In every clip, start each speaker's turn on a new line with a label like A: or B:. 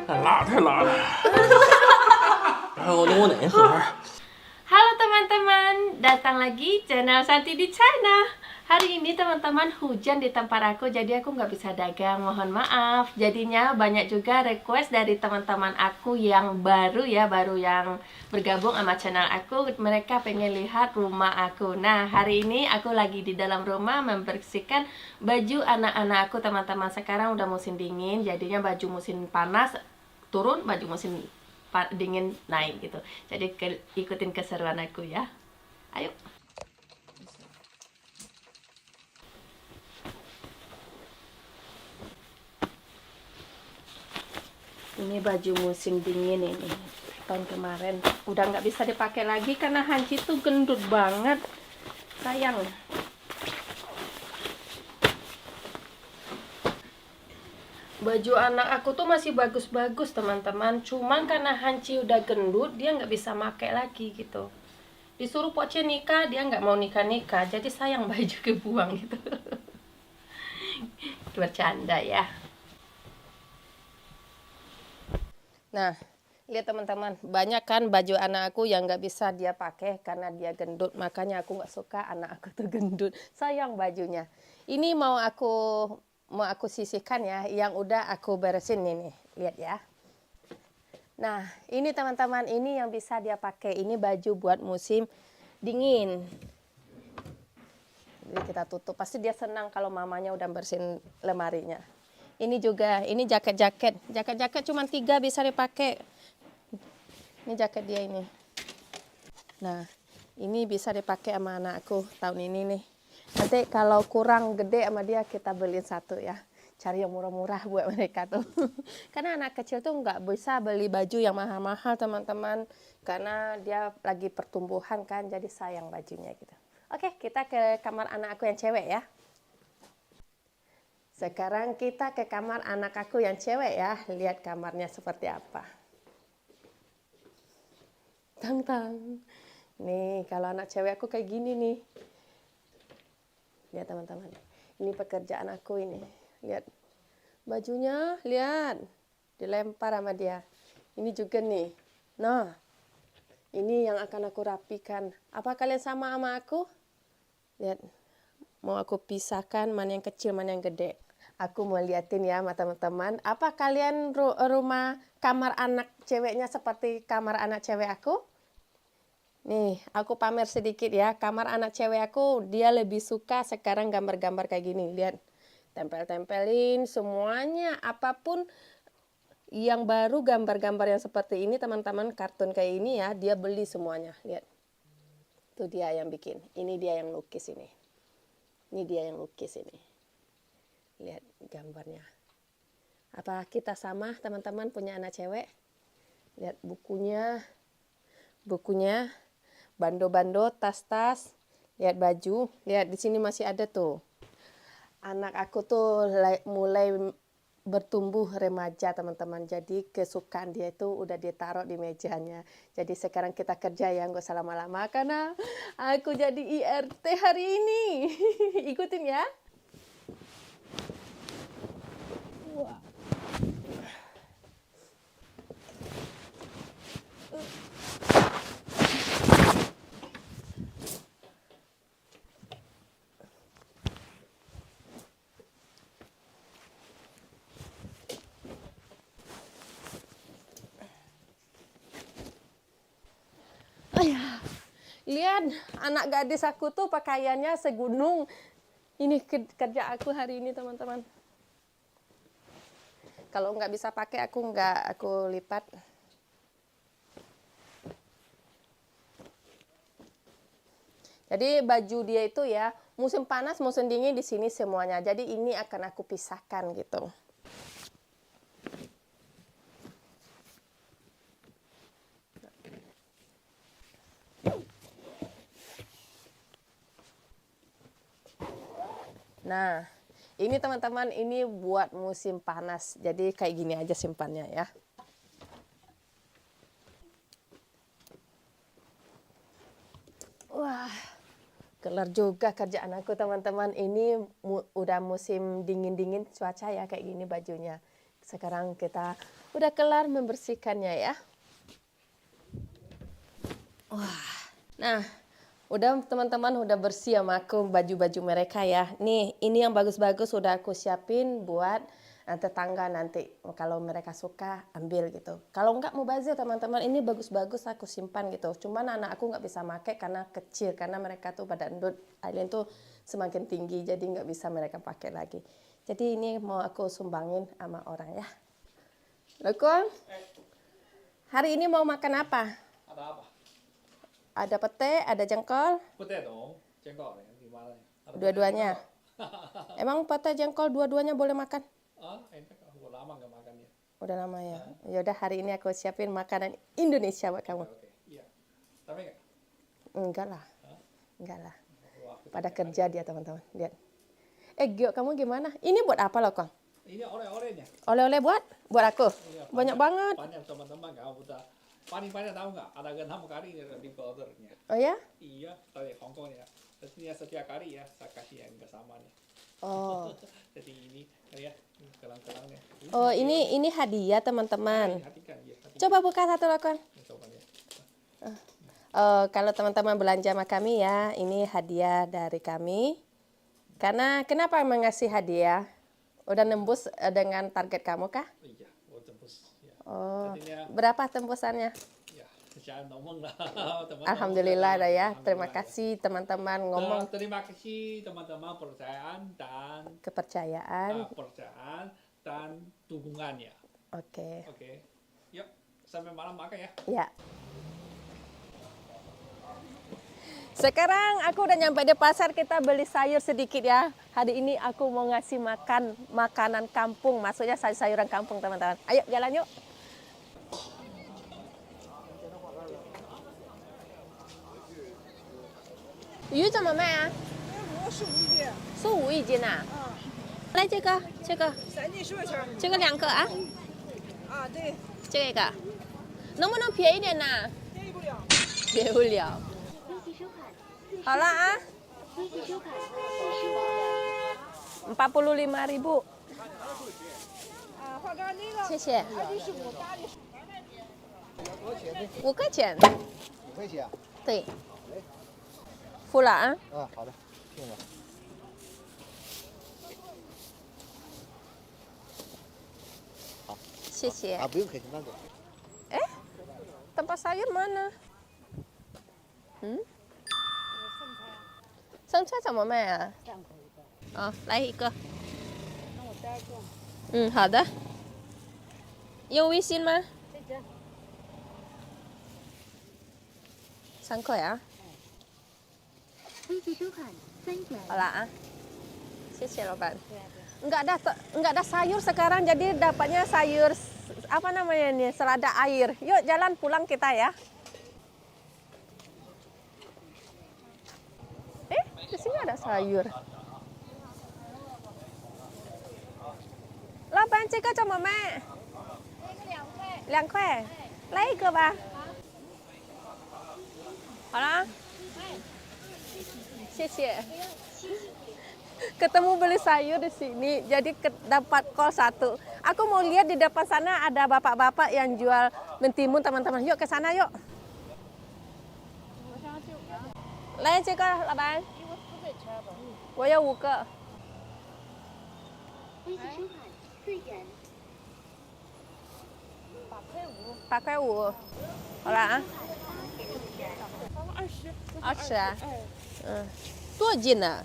A: 太辣了。然后我哪一盒？
B: Halo teman-teman, datang lagi channel Santi di China. Hari ini teman-teman hujan di tempat aku, jadi aku nggak bisa dagang, mohon maaf. Jadinya banyak juga request dari teman-teman aku yang baru ya, baru yang bergabung sama channel aku. Mereka pengen lihat rumah aku. Nah, hari ini aku lagi di dalam rumah membersihkan baju anak-anak aku teman-teman. Sekarang udah musim dingin, jadinya baju musim panas turun, baju musim dingin naik gitu. Jadi ikutin keseruan aku ya. Ayo. Ini baju musim dingin ini. Tahun kemarin udah nggak bisa dipakai lagi karena Hanci tuh gendut banget. Sayang. Baju anak aku tuh masih bagus-bagus teman-teman. Cuman karena Hanci udah gendut, dia nggak bisa pakai lagi gitu. Disuruh Poce nikah, dia nggak mau nikah-nikah. Jadi sayang baju kebuang gitu. Bercanda ya. Nah, lihat teman-teman, banyak kan baju anak aku yang nggak bisa dia pakai karena dia gendut. Makanya aku nggak suka anak aku tuh gendut. Sayang bajunya. Ini mau aku sisihkan ya, yang udah aku beresin ini. Lihat ya. Nah, ini teman-teman, ini yang bisa dia pakai. Ini baju buat musim dingin. Jadi kita tutup. Pasti dia senang kalau mamanya udah bersihin lemarinya. Ini juga, ini jaket-jaket. Jaket-jaket cuma 3 bisa dipakai. Ini jaket dia ini. Nah, ini bisa dipakai sama anakku tahun ini nih. Nanti kalau kurang gede sama dia, kita beliin satu ya. Cari yang murah-murah buat mereka tuh. Karena anak kecil tuh nggak bisa beli baju yang mahal-mahal teman-teman. Karena dia lagi pertumbuhan kan, jadi sayang bajunya gitu. Oke, kita ke kamar anak aku yang cewek ya. Sekarang kita ke kamar anak aku yang cewek ya. Lihat kamarnya seperti apa. Tang-tang. Nih, kalau anak cewek aku kayak gini nih. Lihat teman-teman. Ini pekerjaan aku ini. Lihat. Bajunya, lihat. Dilempar sama dia. Ini juga nih. Nah, ini yang akan aku rapikan. Apa kalian sama aku? Lihat. Mau aku pisahkan mana yang kecil, mana yang gede. Aku mau liatin ya sama teman-teman. Apa kalian rumah kamar anak ceweknya seperti kamar anak cewek aku? Nih, aku pamer sedikit ya. Kamar anak cewek aku, dia lebih suka sekarang gambar-gambar kayak gini. Lihat, tempel-tempelin semuanya. Apapun yang baru gambar-gambar yang seperti ini, teman-teman, kartun kayak ini ya, dia beli semuanya. Lihat, itu dia yang bikin. Ini dia yang lukis ini. Ini dia yang lukis ini. Lihat gambarnya. Apa kita sama teman-teman punya anak cewek? Lihat bukunya. Bukunya, bando-bando, tas-tas. Lihat baju. Lihat di sini masih ada tuh. Anak aku tuh mulai bertumbuh remaja teman-teman. Jadi kesukaan dia itu udah ditaruh di mejanya. Jadi sekarang kita kerja ya, nggak usah lama-lama. Karena aku jadi IRT hari ini. Ikutin ya. Wah. Ayah, lihat anak gadis aku tuh pakaiannya segunung. Ini kerja aku hari ini teman-teman. Kalau nggak bisa pakai aku lipat. Jadi baju dia itu ya musim panas, musim dingin di sini semuanya. Jadi ini akan aku pisahkan gitu. Nah, ini teman-teman, ini buat musim panas. Jadi kayak gini aja simpannya ya. Wah, kelar juga kerjaan aku teman-teman. Ini udah musim dingin-dingin cuaca ya kayak gini bajunya. Sekarang kita Udah kelar membersihkannya ya. Wah, nah udah teman-teman udah bersih sama aku baju-baju mereka ya. Nih, ini yang bagus-bagus udah aku siapin buat tetangga nanti. Kalau mereka suka ambil gitu. Kalau enggak mau bazir teman-teman, ini bagus-bagus aku simpan gitu. Cuman anak aku nggak bisa pakai karena kecil, karena mereka tuh pada endut alien tuh semakin tinggi, jadi nggak bisa mereka pakai lagi. Jadi ini mau aku sumbangin sama orang ya. Lokong, hari ini mau makan apa?
A: Ada apa?
B: Ada pete, ada jengkol,
A: Putih dong, jengkol ya, gimana ya? Ada putih
B: dua-duanya.
A: jengkol.
B: Emang pete jengkol dua-duanya boleh makan?
A: Enak, aku lama nggak makan ya.
B: Udah lama ya. Yaudah hari ini aku siapin makanan Indonesia buat kamu.
A: Oke, iya. Tapi nggak?
B: Enggak lah,
A: Hah?
B: enggak lah.
A: Wah,
B: Pada kerja dia teman-teman. Lihat. Gio kamu gimana? Ini buat apa loh Kang?
A: ini oleh-olehnya.
B: Oleh-oleh buat aku.
A: Iya,
B: Banyak banget.
A: Banyak teman-teman kamu udah. Paling-paling tahu nggak? Ada 6 kali di ordernya.
B: Oh ya?
A: Iya, dari Hong Kong ya. Terus setiap kali ya, saya kasih yang bersama nih.
B: Oh.
A: Jadi ini, ya, kelang-kelangnya.
B: Oh ini hadiah teman-teman.
A: Hatikan, ya. Hatikan.
B: Coba buka satu loh Kang.
A: Coba ya.
B: Kalau teman-teman belanja sama kami ya, ini hadiah dari kami. Karena kenapa mengasih hadiah? Udah nembus dengan target kamu kah?
A: Iya, buat tembus. Ya.
B: Oh,
A: Artinya,
B: berapa tembusannya?
A: ya, jangan ngomong lah. Teman-teman.
B: Alhamdulillah dah ya. Terima
A: Alhamdulillah.
B: kasih teman-teman ngomong
A: Terima kasih teman-teman percayaan dan
B: kepercayaan.
A: percayaan dan dukungannya.
B: Oke.
A: Oke. Yuk, sampai malam makan ya.
B: Ya. Sekarang aku udah nyampe di pasar, kita beli sayur sedikit ya. Hari ini aku mau ngasih makan makanan kampung, maksudnya sayur-sayuran kampung teman-teman. Ayo jalan yuk.鱼怎么卖啊？
C: 我15一斤，
B: 15一斤呐、来这个
C: 3斤10块钱。
B: 这个2个啊，
C: 啊，对，
B: 这个能不能便宜点呢？
C: 便宜不了。
B: 别无聊。好了啊，45.000。
C: 啊，花干那个
B: 谢谢。
C: 2斤15，大的
B: 5块钱。
D: 5块钱。
B: 对。付了啊。
D: 好的，听着。
B: 谢谢。
D: 不用客气，慢走。
B: Tempat sayur mana?生菜怎么卖啊？哦，来一个。好的。用微信吗？3块啊。
E: 微信收款3元。
B: 好了啊。谢谢老板。Enggak ada sayur sekarang, jadi dapatnya sayur apa namanya nih, selada air. Yuk jalan pulang kita ya. Di sini ada sayur. 老板，这个怎么卖？2块。来一个吧。好啦。谢谢。Ketemu beli sayur di sini, jadi dapat kol 1. Aku mau lihat di depan sana ada bapak-bapak yang jual mentimun teman-teman. Yuk ke sana yuk. 来这个老板，我要5个。
E: 微信收款4元。
B: 8块5。好了啊。 20啊？多少斤呢？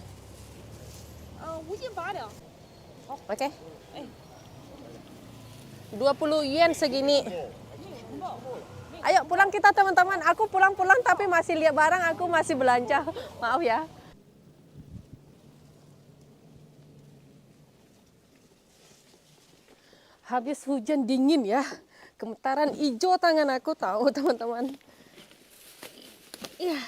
C: 5斤8两。
B: Oke. 20 yen segini. Ayo pulang kita teman-teman. Aku pulang-pulang tapi masih lihat barang, aku masih belanja. Maaf ya. Habis hujan dingin ya. Gemetaran hijau tangan aku tahu teman-teman. Iya.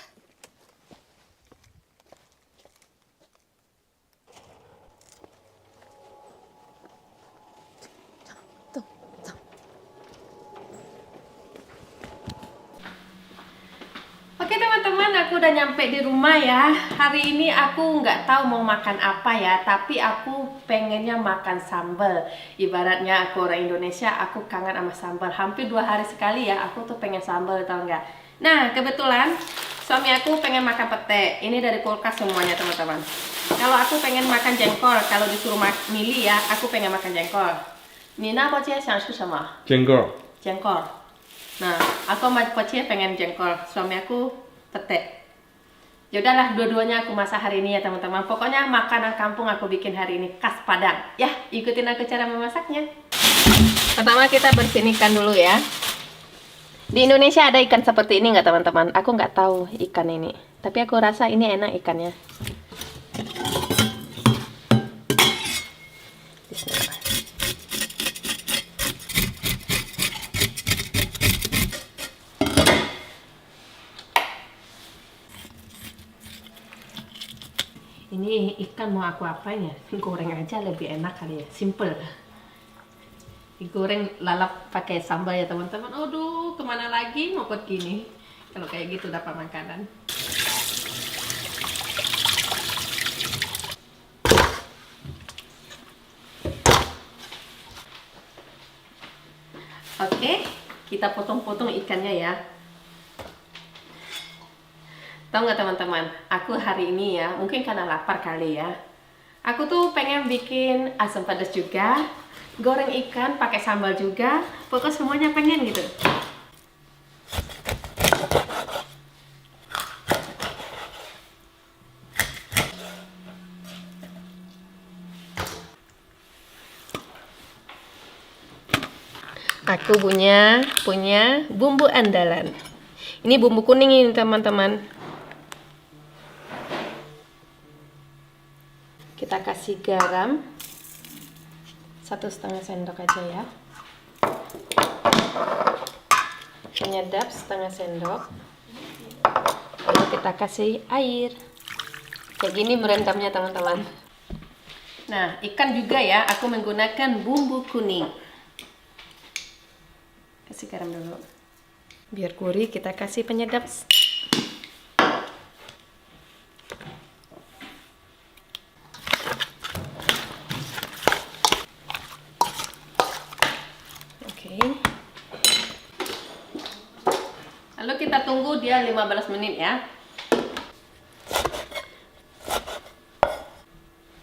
B: Oke teman-teman, aku udah nyampe di rumah ya. Hari ini aku nggak tahu mau makan apa ya, tapi aku pengennya makan sambal. Ibaratnya aku orang Indonesia, aku kangen sama sambal. Hampir 2 hari sekali ya, aku tuh pengen sambal, tau nggak? Nah, kebetulan suami aku pengen makan pete. Ini dari kulkas semuanya teman-teman. Kalau aku pengen makan jengkol, kalau disuruh milih ya, aku pengen makan jengkol. Nina, apa sih yang suka sama?
F: Jengkol.
B: Jengkol. Nah, aku sama Pocie pengen jengkol, suami aku pete. Yaudahlah, dua-duanya aku masak hari ini ya teman-teman. Pokoknya makanan kampung aku bikin hari ini khas Padang. Ya, ikutin aku cara memasaknya. Pertama kita bersihin ikan dulu ya. Di Indonesia ada ikan seperti ini nggak teman-teman? Aku nggak tahu ikan ini, tapi aku rasa ini enak ikannya. Bismillah. Ini ikan mau aku apain ya? Goreng aja lebih enak kali ya, simple. Digoreng lalap pakai sambal ya teman-teman. Aduh, kemana lagi mau buat gini? Kalau kayak gitu dapat makanan. Oke, kita potong-potong ikannya ya. Tahu nggak teman-teman, aku hari ini ya, mungkin karena lapar kali ya, aku tuh pengen bikin asam pedas juga, goreng ikan pakai sambal juga, pokoknya semuanya pengen gitu. Aku punya bumbu andalan. Ini bumbu kuning ini teman-teman. Kita kasih garam 1,5 sendok aja ya. Penyedap 1/2 sendok. Lalu kita kasih air. Kayak gini merendamnya teman-teman. Nah, ikan juga ya, aku menggunakan bumbu kuning. Kasih garam dulu. Biar gurih kita kasih penyedap. Lalu kita tunggu dia 15 menit ya.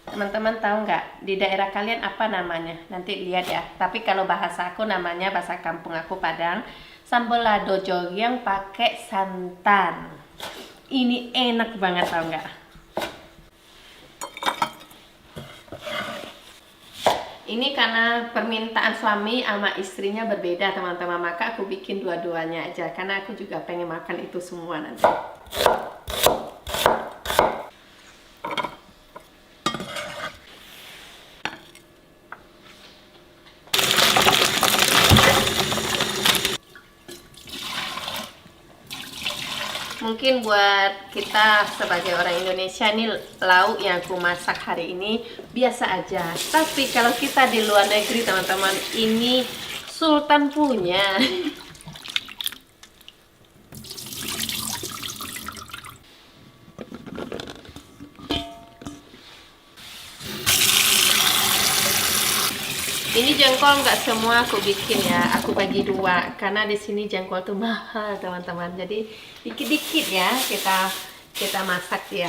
B: Teman-teman tahu nggak di daerah kalian apa namanya? Nanti lihat ya. Tapi kalau bahasa aku namanya, bahasa kampung aku Padang, sambal lado jogyang pakai santan. Ini enak banget, tahu nggak? Ini karena permintaan suami sama istrinya berbeda teman-teman, maka aku bikin dua-duanya aja karena aku juga pengen makan itu semua nanti. Mungkin buat kita sebagai orang Indonesia nih, lauk yang aku masak hari ini biasa aja. Tapi kalau kita di luar negeri teman-teman, ini sultan punya. Ini jengkol nggak semua aku bikin ya, aku bagi 2 karena di sini jengkol tuh mahal teman-teman. Jadi dikit-dikit ya kita masak ya.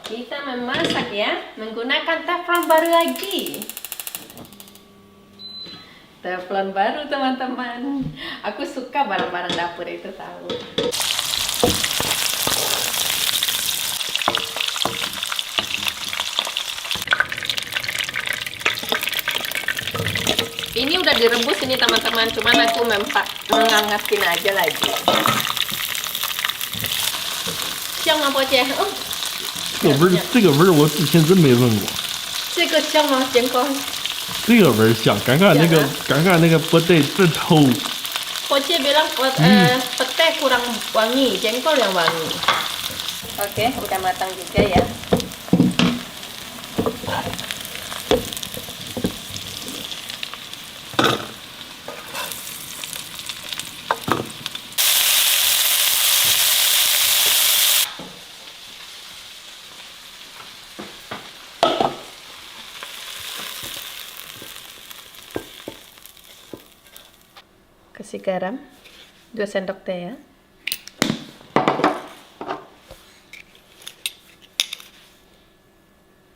B: Kita memasak ya menggunakan teflon baru lagi. Teflon baru teman-teman. Aku suka barang-barang dapur itu tahu. Ini udah direbus ini teman-teman, cuman aku menghangatin aja lagi.香吗，波姐？哦，
F: 这个味儿我之前真没闻过。
B: 这个香吗？咸口。
F: 这个味儿香，刚刚那个不得真透。
B: 波姐bilang pete kurang wangi, jengkol yang wangi. Oke, udah matang juga ya. Kasih garam 2 sendok teh ya.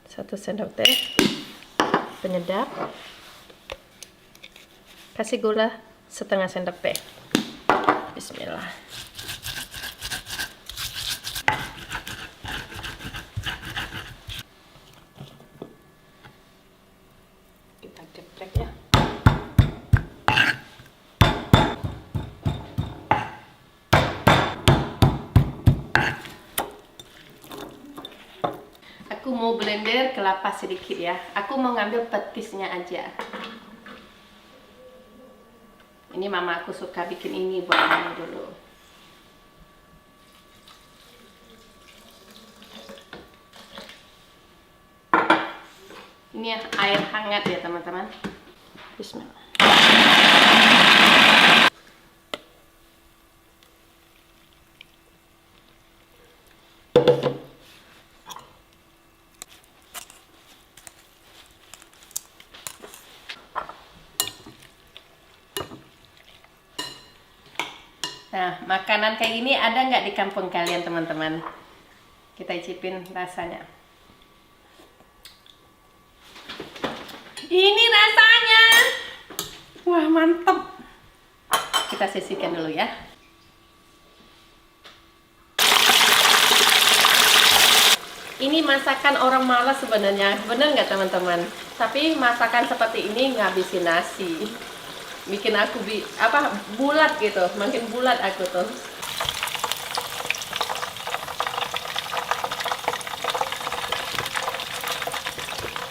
B: Satu sendok teh penyedap. Kasih gula setengah sendok teh. Bismillah. Kita geprek ya. Aku mau blender kelapa sedikit ya. Aku mau ngambil petisnya aja. Ini mama aku suka bikin ini buat mama dulu. Ini air hangat ya teman-teman. Bismillah. Nah, makanan kayak gini ada nggak di kampung kalian teman-teman? Kita icipin rasanya. Ini rasanya. Wah, mantep. Kita sisihkan dulu ya. Ini masakan orang malas sebenarnya. Bener nggak teman-teman? Tapi masakan seperti ini ngabisin nasi. Bikin aku bulat gitu, makin bulat aku tuh.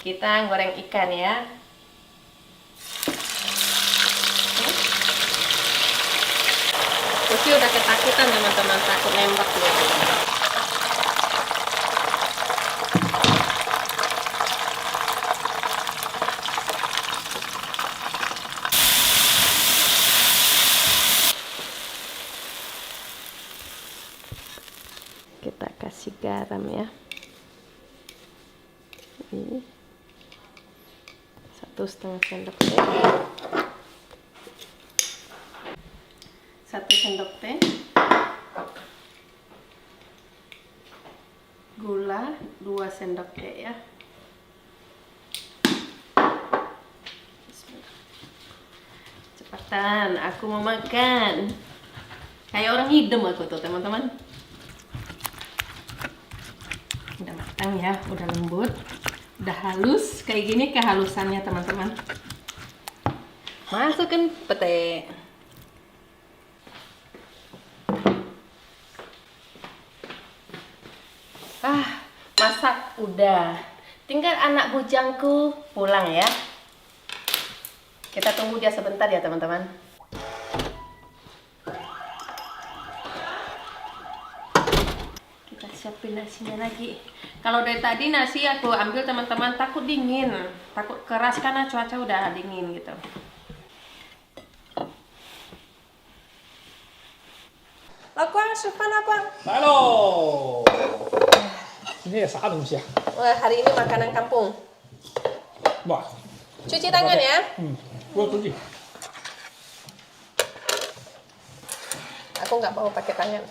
B: Kita goreng ikan ya. Susi udah ketakutan teman-teman, takut nembak gitu. Kita kasih garam ya. Ini 1,5 sendok teh. 1 sendok teh. Gula 2 sendok teh ya. Bismillah. Cepetan, aku mau makan. Kayak orang hidem aku tuh teman-teman. Udah matang ya, udah lembut, udah halus, kayak gini kehalusannya teman-teman. Masukin pete. Masak udah, tinggal anak bujangku pulang ya. Kita tunggu dia sebentar ya teman-teman. Siapin nasinya lagi. Kalau dari tadi nasi aku ambil teman-teman, takut dingin, takut keras karena cuaca udah dingin gitu. Lakuang, Sufan lakuang.
A: 来喽！今天啥东西啊？
B: Wah, hari ini makanan kampung.
A: 哇，
B: Cuci tangan ya.
A: 我自己。
B: Aku nggak mau pakai tangan.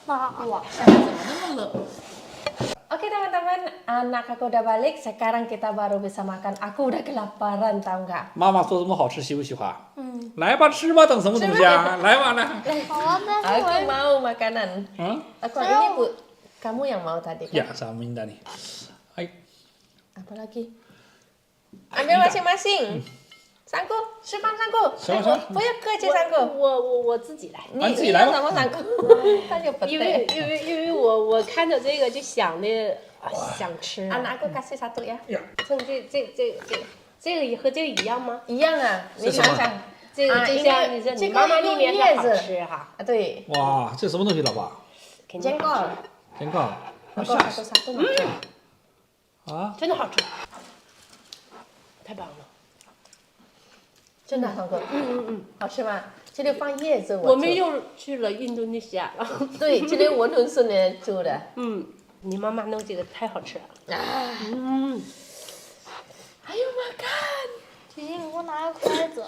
C: Wah,
B: Oke teman-teman, anak aku udah balik. Sekarang kita baru bisa makan. Aku udah kelaparan, tahu nggak?
A: 妈妈做这么好吃，喜不喜欢？来吧，吃吧，等什么东西啊？来吧，来。
B: Aku mau makanan.
A: 嗯，
B: Aku ini bu, kamu yang mau tadi kan?
A: ya, saya minta nih. Hai.
B: Apa lagi? Ambil masing-masing. Sangku, Sufan sangku.
A: 行行，
B: 不要客气，上哥。
C: 我自己来，
B: 你
A: 啊你自己来吧
B: 要什么上哥？他就不
C: 因为
B: 对。
C: 我看着这个就想的想吃。
B: Anak aku kasih satu ya.
A: 呀，
C: 这个和这个一样吗？
B: 一样啊，你想想。
C: 这个就像你说你妈妈那边的好吃哈。
B: 啊，对。
A: 哇，这什么东西，老爸？
C: 肯定
B: Jengkol.
A: 天告。
B: Aku satu-satu makan.
A: 啊，
C: 真的好吃，太棒了。
B: 真的上哥。好吃吗？这里放叶子，
C: 我们又去了印度尼西亚了。
B: 对，这里我农村人做的。
C: 你妈妈弄这个太好吃了。
B: Ayo makan.
G: 姐姐，你给我拿个筷子。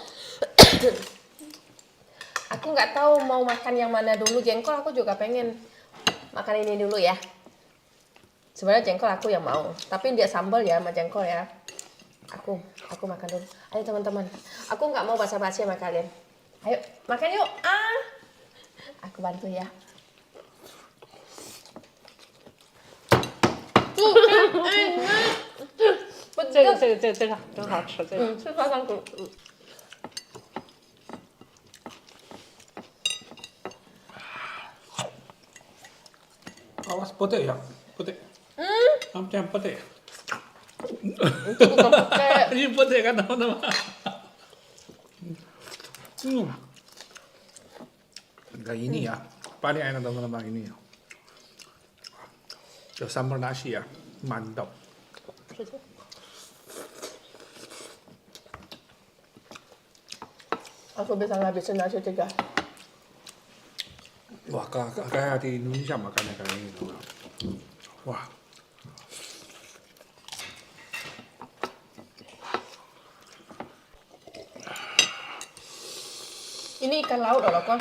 B: Aku nggak tahu mau makan yang mana dulu. Jengkol aku juga pengen makan ini dulu ya. Sebenarnya jengkol aku yang mau, tapi dia sambal ya sama jengkol ya. Aku makan dulu. Ayo teman-teman, aku nggak mau basa-basi sama kalian. Ayo makan yuk. Aku bantu ya.
C: 这个真好吃，这个。
B: 吃放上去。
A: Awas putih ya, putih. Macam putih.
B: Itu bukan pakai.
A: Ini putih kan teman-teman. Nah ini ya, paling enak teman-teman ini. Ya sambal nasi ya, mantap.
B: Aku bisa ngabisin nasi 3.
A: Wah, kayak di Indonesia makannya kayak ini. Wah.
B: Ini ikan laut loh, kok.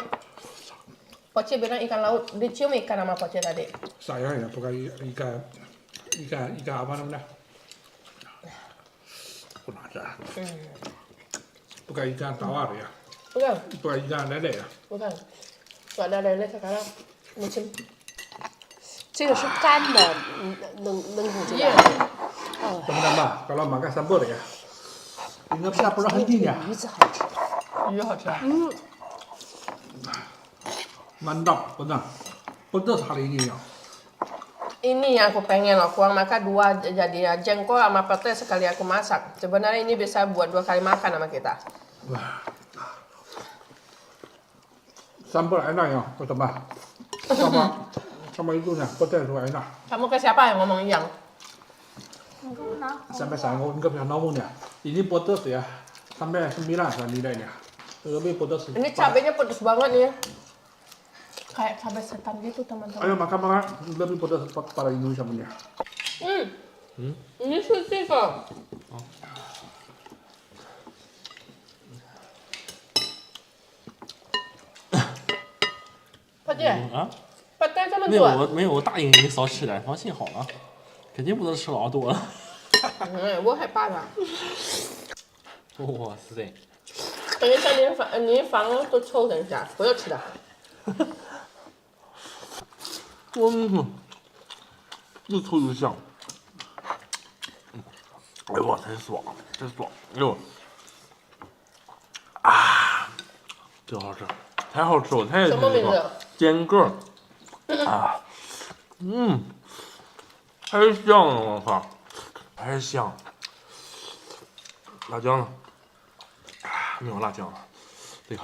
B: Poce bilang ikan laut. Dicium ikan sama Poce tadi.
A: Saya ya bukan ikan apa namanya? Ada. Bukan ikan tawar ya.
B: Bukan,
A: Bukan ikan lele ya.
B: bukan. Nggak ada lele sekarang. Musim.
C: 这个是干的，能煮进来。
A: Teman-teman, kalau makan sambal ya, ini bisa pernah hentinya.
C: 鱼子好吃。
B: Iya, hot ya.
A: Mantap, benar. Pedas hari ini ya.
B: Ini yang aku pengen loh, kurang makan 2 jadi ya. Jengkol sama pete sekali aku masak. Sebenarnya ini bisa buat 2 kali makan sama kita.
A: Wah. Sambal enak ya, teman-teman. Sama itunya, pedas juga enak.
B: Kamu ke siapa yang ngomong yang?
A: Sampai saya nggak bisa ngomongnya. Ini pedas ya, sampai 9 saya nilainya. Lebih pedas.
B: Ini cabenya pedes banget nih. Kayak cabai setan gitu teman-teman.
A: Ayo makan lebih pedas pada Indonesia punya.
B: Ini sushi kok. Pak姐，
F: 啊，
B: pete 这么
F: 没有
B: 多。
F: 没有，我答应你少吃点，放心好了，肯定不能吃老多了。
B: 我害怕的。
F: 哇塞，
B: 等一下，你房都臭，等一下，不要吃的。
F: 又臭又香。哎呦，真爽，真爽！哎呦，真好吃，太好吃了，太
B: 什么名字？
F: 尖个儿啊，太香了，我靠，太香！辣椒呢？没有辣椒了，这个，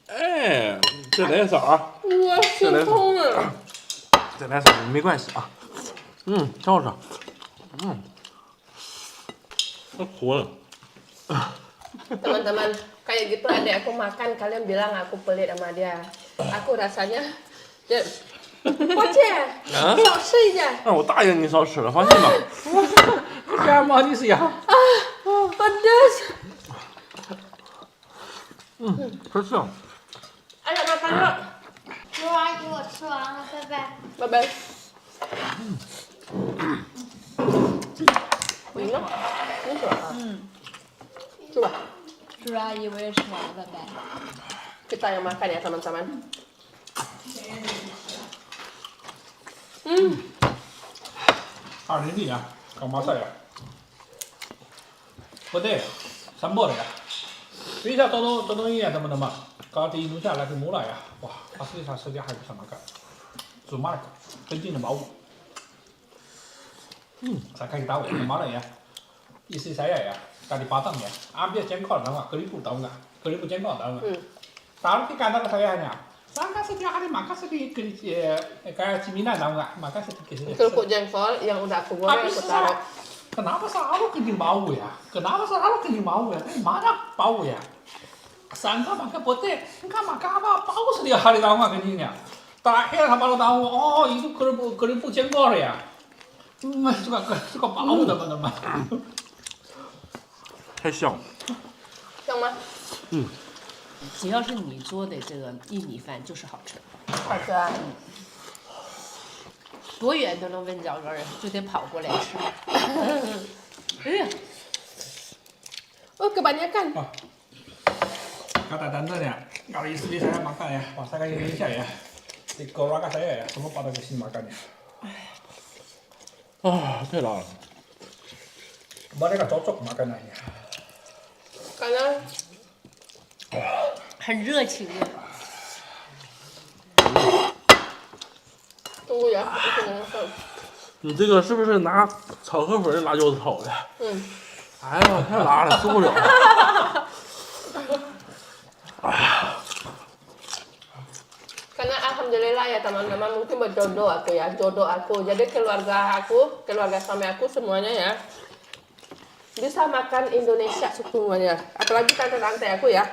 F: 哎，这来色啊，
B: 我心痛了。
F: 再来点没关系啊。挺好吃。太苦了。
B: Teman-teman, kayak gitu adek aku makan, kalian bilang aku pelit sama dia. Aku rasanya, dia, 抱歉，少吃一点。
F: 那我答应你少吃了，放心吧。
A: Siapa manis ya?
B: Pedas.
F: 太香。
B: Ayo makan yuk.
E: 猪阿姨，我吃完了，拜拜。
B: 拜拜。赢了，你说啊？是吧？
E: 猪阿姨，我也吃完了，拜拜。
B: Kita yang makan ya teman-teman.
A: Hari ini ya, kamu masak ya. Pedas, sambal ya. Bisa tonton ini ya teman-teman. Kalau di Indonesia lagi mulai ya, wah pasti saya setiap hari bisa makan. Cuma kencing bau. Saya kasih tahu kemarin ya. Istri saya ya, tadi Padang ya, ambil jengkol tahu nggak? Keripik tahu nggak? Keripik jengkol tahu nggak? Taruh di kandang saya hanya. Saya kan setiap hari makan sedikit kayak cemilan tahu nggak? Makan sedikit.
B: Kerupuk jengkol yang udah aku goreng aku taruh.
A: Kenapa selalu kencing bau ya? Kenapa selalu kencing bau ya? Mana bau ya? Sangka makan putih, enggak makan apa? Bau setiap hari tahu nggak kencingnya? Terakhir baru tahu, oh itu kerupuk jengkol ya. suka bau teman-teman.
F: 太香了。
B: 香吗？
C: 只要是你做的这个薏米饭就是好吃，
B: 好吃啊！
C: 多远都能闻着味儿，就得跑过来吃。哎呀，
B: Oh kebanyakan.
A: Kata tante ya, kalau istri saya makan ya, masakan Indonesia ya, di keluarga saya ya, semua pada di sini makan ya.
F: 啊，太辣了。
A: Mereka cocok makanannya.
B: Karena
C: 很热情啊！
B: tunggu ya, itu nggak
F: 你这个是不是拿炒河粉辣椒炒的？ 哎呀，太辣了，受不了。
B: Karena alhamdulillah ya teman-teman, mungkin berjodoh aku ya, jodoh aku. Jadi keluarga suami aku semuanya ya bisa makan Indonesia semuanya. Apalagi tante-tante aku ya,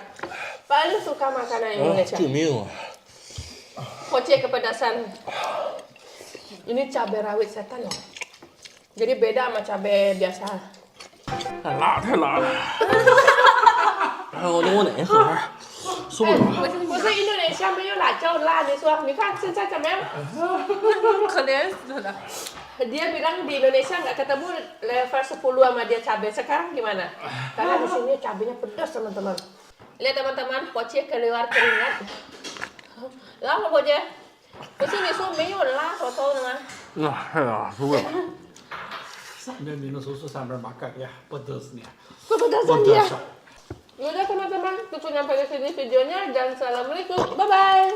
B: paling suka makanan
F: 啊，
B: Indonesia.
F: 救命啊！
B: Poci kepedasan. Ini cabai rawit setan loh. Jadi beda sama cabai biasa.
F: 太辣，太辣了。哎，我等我奶喝点，受不了。
B: 不是 Indonesia 没有辣椒辣，你说，你看现在怎么样？
C: 可怜死了。
B: Dia bilang di Indonesia nggak ketemu level 10 sama dia cabai. Sekarang gimana? Karena di sini cabainya pedas teman-teman. Lihat teman-teman, Poci keluar keringat. Lama Poci. Di sini so 没有辣，我偷的吗？
F: 啊，太辣，受不了。
A: Ini minum susu sambil makan ya, pedasnya.
B: Kepedasan dia.
A: Pedas.
B: Yaudah teman-teman, cukup nyampe di sini videonya dan assalamualaikum, bye bye.